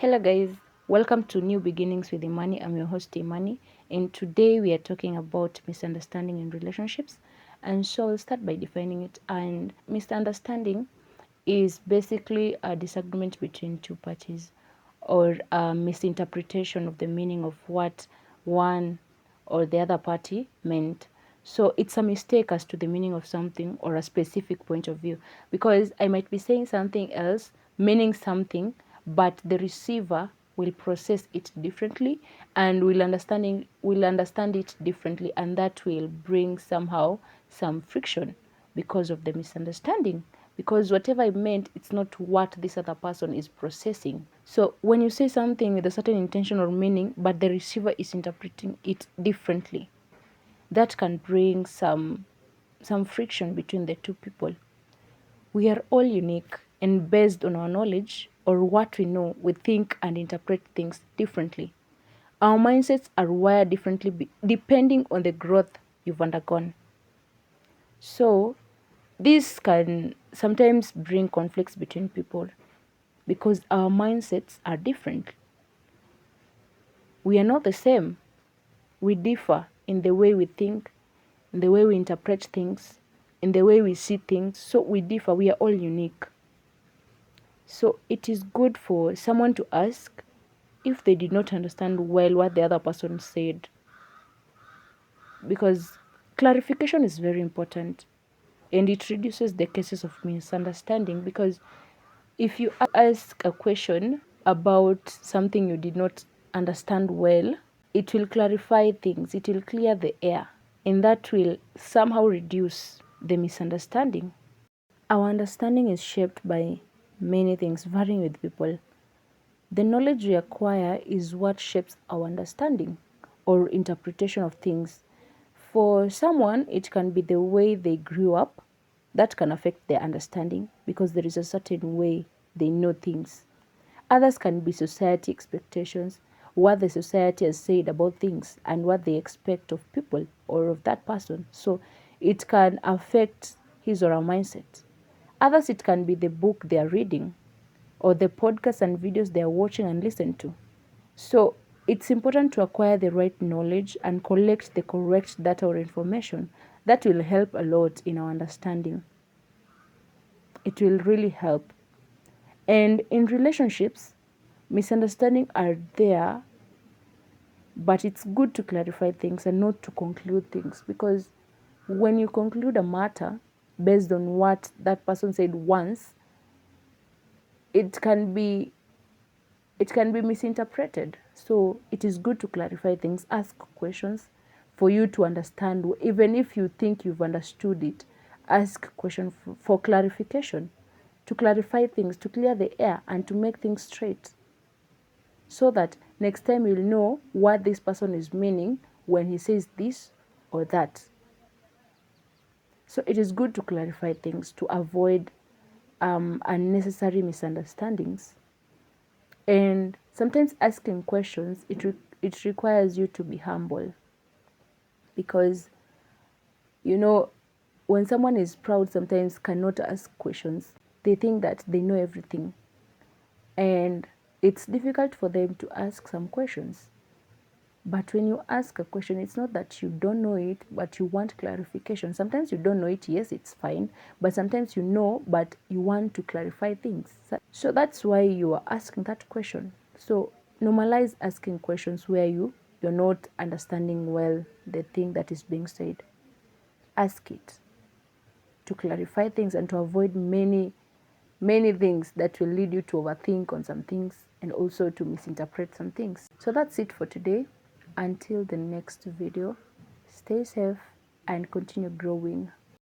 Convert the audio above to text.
Hello, guys. Welcome to New Beginnings with Imani. I'm your host, Imani, and today we are talking about misunderstanding in relationships. And so I'll start by defining it. And misunderstanding is basically a disagreement between two parties or a misinterpretation of the meaning of what one or the other party meant. So it's a mistake as to the meaning of something or a specific point of view, because I might be saying something else, meaning something, but the receiver will process it differently and will understand it differently, and that will bring somehow some friction because of the misunderstanding, because whatever I meant, it's not what this other person is processing. So when you say something with a certain intention or meaning, but the receiver is interpreting it differently, that can bring some friction between the two people. We are all unique, and based on our knowledge or what we know, we think and interpret things differently. Our mindsets are wired differently depending on the growth you've undergone. So this can sometimes bring conflicts between people because our mindsets are different. We are not the same. We differ in the way we think, in the way we interpret things, in the way we see things. So we differ. We are all unique. So it is good for someone to ask if they did not understand well what the other person said, because clarification is very important and it reduces the cases of misunderstanding. Because if you ask a question about something you did not understand well, it will clarify things, it will clear the air, and that will somehow reduce the misunderstanding. Our understanding is shaped by many things, varying with people. The knowledge we acquire is what shapes our understanding or interpretation of things. For someone, it can be the way they grew up that can affect their understanding, because there is a certain way they know things. Others can be society expectations, what the society has said about things and what they expect of people or of that person. So it can affect his or her mindset. Others, it can be the book they are reading or the podcasts and videos they are watching and listen to. So it's important to acquire the right knowledge and collect the correct data or information. That will help a lot in our understanding. It will really help. And in relationships, misunderstandings are there, but it's good to clarify things and not to conclude things, because when you conclude a matter based on what that person said once, it can be misinterpreted. So it is good to clarify things, ask questions for you to understand. Even if you think you've understood it, ask questions for clarification, to clarify things, to clear the air and to make things straight, so that next time you'll know what this person is meaning when he says this or that. So it is good to clarify things to avoid unnecessary misunderstandings. And sometimes asking questions, it requires you to be humble, because when someone is proud, sometimes cannot ask questions. They think that they know everything, and it's difficult for them to ask some questions. But when you ask a question, it's not that you don't know it, but you want clarification. Sometimes you don't know it, yes, it's fine. But sometimes you know, but you want to clarify things. So that's why you are asking that question. So normalize asking questions where you're not understanding well the thing that is being said. Ask it to clarify things and to avoid many things that will lead you to overthink on some things and also to misinterpret some things. So that's it for today. Until the next video, stay safe and continue growing.